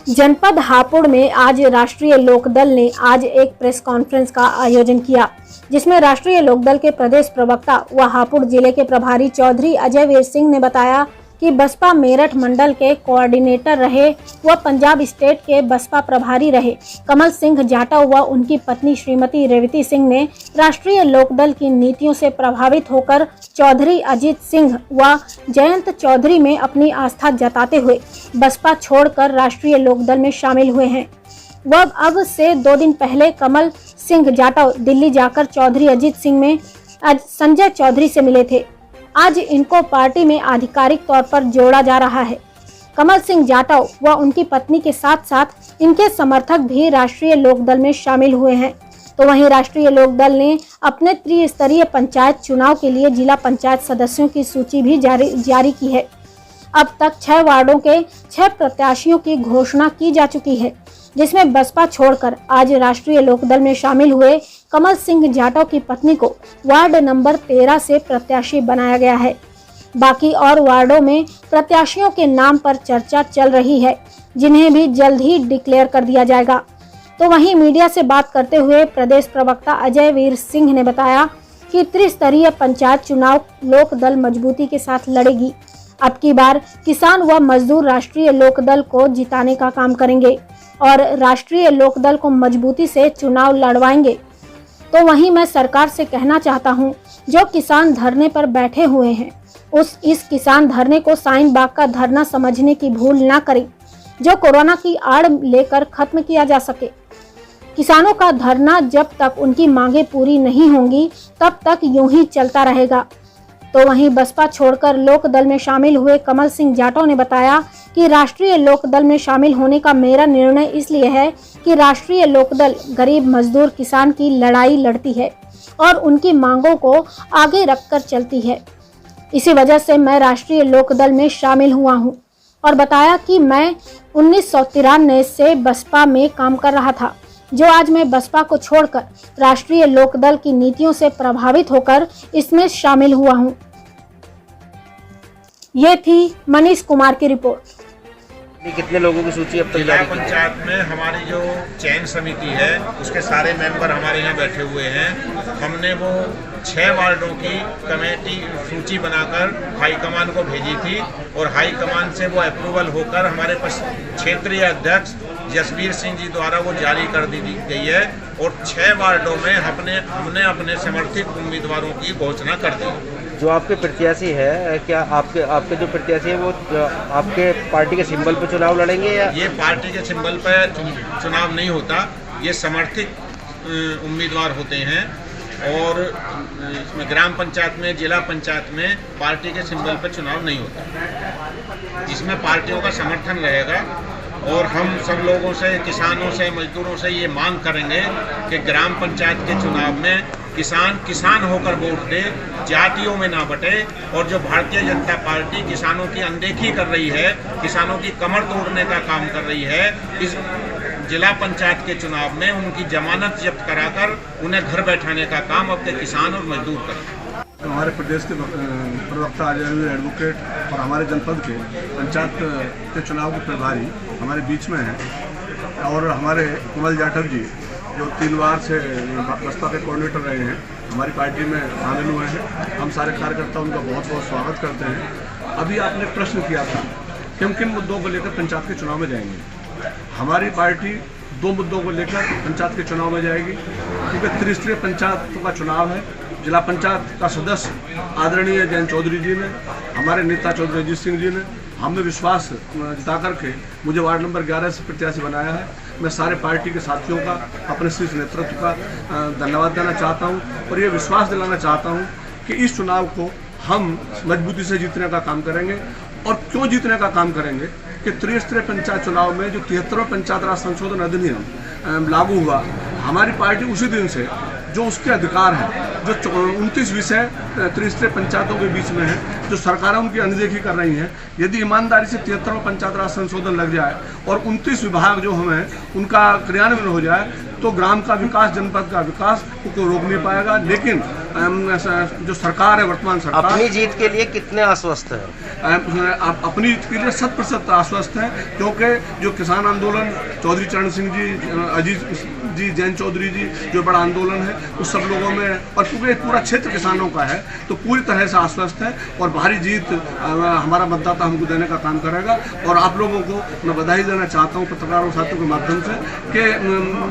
जनपद हापुड़ में आज राष्ट्रीय लोकदल ने आज एक प्रेस कॉन्फ्रेंस का आयोजन किया, जिसमें राष्ट्रीय लोकदल के प्रदेश प्रवक्ता व हापुड़ जिले के प्रभारी चौधरी अजय वीर सिंह ने बताया कि बसपा मेरठ मंडल के कोऑर्डिनेटर रहे व पंजाब स्टेट के बसपा प्रभारी रहे कमल सिंह जाटव व उनकी पत्नी श्रीमती रेवती सिंह ने राष्ट्रीय लोकदल की नीतियों से प्रभावित होकर चौधरी अजीत सिंह व जयंत चौधरी में अपनी आस्था जताते हुए बसपा छोड़कर राष्ट्रीय लोकदल में शामिल हुए हैं। वह अब से 2 दिन पहले कमल सिंह जाटव दिल्ली जाकर चौधरी अजीत सिंह में संजय चौधरी से मिले थे। आज इनको पार्टी में आधिकारिक तौर पर जोड़ा जा रहा है। कमल सिंह जाटव व उनकी पत्नी के साथ साथ इनके समर्थक भी राष्ट्रीय लोकदल में शामिल हुए हैं। तो वहीं राष्ट्रीय लोकदल ने अपने त्रिस्तरीय पंचायत चुनाव के लिए जिला पंचायत सदस्यों की सूची भी जारी की है। अब तक 6 वार्डों के 6 प्रत्याशियों की घोषणा की जा चुकी है, जिसमें बसपा छोड़कर आज राष्ट्रीय लोकदल में शामिल हुए कमल सिंह जाटव की पत्नी को वार्ड नंबर 13 से प्रत्याशी बनाया गया है। बाकी और वार्डों में प्रत्याशियों के नाम पर चर्चा चल रही है, जिन्हें भी जल्द ही डिक्लेयर कर दिया जाएगा। तो वहीं मीडिया से बात करते हुए प्रदेश प्रवक्ता अजय वीर सिंह ने बताया कि त्रिस्तरीय पंचायत चुनाव लोकदल मजबूती के साथ लड़ेगी। अब की बार किसान व मजदूर राष्ट्रीय लोकदल को जिताने का काम करेंगे और राष्ट्रीय लोकदल को मजबूती से चुनाव लड़वाएंगे। तो वहीं मैं सरकार से कहना चाहता हूं, जो किसान धरने पर बैठे हुए हैं इस किसान धरने को साइन बाग का धरना समझने की भूल ना करें, जो कोरोना की आड़ लेकर खत्म किया जा सके। किसानों का धरना जब तक उनकी मांगे पूरी नहीं होंगी तब तक यूं ही चलता रहेगा। तो वहीं बसपा छोड़कर लोकदल में शामिल हुए कमल सिंह जाटव ने बताया कि राष्ट्रीय लोकदल में शामिल होने का मेरा निर्णय इसलिए है कि राष्ट्रीय लोकदल गरीब मजदूर किसान की लड़ाई लड़ती है और उनकी मांगों को आगे रखकर चलती है। इसी वजह से मैं राष्ट्रीय लोकदल में शामिल हुआ हूं और बताया कि मैं 1993 से बसपा में काम कर रहा था, जो आज मैं बसपा को छोड़कर राष्ट्रीय लोकदल की नीतियों से प्रभावित होकर इसमें शामिल हुआ हूं। ये थी मनीष कुमार की रिपोर्ट। कितने लोगों की सूची अब तक जिला पंचायत में हमारी जो चयन समिति है उसके सारे मेंबर हमारे यहाँ बैठे हुए हैं। हमने वो 6 वार्डों की कमेटी सूची बनाकर हाईकमान को भेजी थी और हाईकमान से वो अप्रूवल होकर हमारे क्षेत्रीय अध्यक्ष जसवीर सिंह जी द्वारा वो जारी कर दी गई है और 6 वार्डों में हमने अपने समर्थित उम्मीदवारों की घोषणा कर दी। जो आपके प्रत्याशी है, क्या आपके जो प्रत्याशी है वो आपके पार्टी के सिंबल पर चुनाव लड़ेंगे या? ये पार्टी के सिंबल पर चुनाव नहीं होता, ये समर्थित उम्मीदवार होते हैं और इसमें ग्राम पंचायत में जिला पंचायत में पार्टी के सिंबल पर चुनाव नहीं होता। इसमें पार्टियों का समर्थन रहेगा और हम सब लोगों से, किसानों से, मजदूरों से ये मांग करेंगे कि ग्राम पंचायत के चुनाव में किसान होकर वोट दे, जातियों में ना बटे। और जो भारतीय जनता पार्टी किसानों की अनदेखी कर रही है, किसानों की कमर तोड़ने का काम कर रही है, इस जिला पंचायत के चुनाव में उनकी जमानत जब्त कराकर उन्हें घर बैठाने का काम अपने किसान और मजदूर करें। तो हमारे प्रदेश के प्रवक्ता अजय एडवोकेट और हमारे जनपद के पंचायत के चुनाव के प्रभारी हमारे बीच में हैं और हमारे कमल जाटव जी जो 3 बार से बसपा के कोऑर्डिनेटर रहे हैं, हमारी पार्टी में शामिल हुए हैं। हम सारे कार्यकर्ता उनका बहुत बहुत स्वागत करते हैं। अभी आपने प्रश्न किया था किन किन मुद्दों को लेकर पंचायत के चुनाव में जाएंगे। हमारी पार्टी 2 मुद्दों को लेकर पंचायत के चुनाव में जाएगी, क्योंकि त्रिस्तरीय पंचायत का चुनाव है। जिला पंचायत का सदस्य आदरणीय जयंत चौधरी जी ने, हमारे नेता चौधरी अजीत सिंह जी ने हमें विश्वास जता करके मुझे वार्ड नंबर 11 से प्रत्याशी बनाया है। मैं सारे पार्टी के साथियों का, अपने शीर्ष नेतृत्व का धन्यवाद देना चाहता हूं और ये विश्वास दिलाना चाहता हूं कि इस चुनाव को हम मजबूती से जीतने का काम करेंगे। और क्यों जीतने का काम करेंगे कि त्रिस्तरीय पंचायत चुनाव में जो 73वां पंचायत राज संशोधन अधिनियम लागू हुआ, हमारी पार्टी उसी दिन से जो उसके अधिकार है, जो 29 विषय त्रिस्तरीय पंचायतों के बीच में है, जो सरकारें उनकी अनदेखी कर रही हैं। यदि ईमानदारी से 73वां पंचायत राज संशोधन लग जाए और 29 विभाग जो हमें उनका क्रियान्वयन हो जाए तो ग्राम का विकास, जनपद का विकास को रोक नहीं पाएगा। लेकिन जो सरकार है, वर्तमान सरकार, अपनी जीत के लिए कितने आश्वस्त है? अपनी जीत के लिए 100% आश्वस्त है, क्योंकि जो किसान आंदोलन, चौधरी चरण सिंह जी, अजीत जी, जैन चौधरी जी, जो बड़ा आंदोलन है उस सब लोगों में, और क्योंकि पूरा क्षेत्र किसानों का है, तो पूरी तरह से आश्वस्त है और भारी जीत हमारा मतदाता हमको देने का काम करेगा। और आप लोगों को मैं बधाई देना चाहता हूँ पत्रकारों साथियों के माध्यम से कि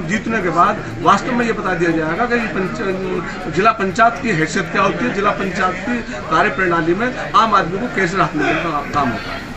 जीतने के बाद वास्तव में ये बता दिया जाएगा कि जिला पंचायत की हैसियत क्या होती है, जिला पंचायत की कार्य प्रणाली में आम आदमी को कैसे राहत मिलने का काम होता है।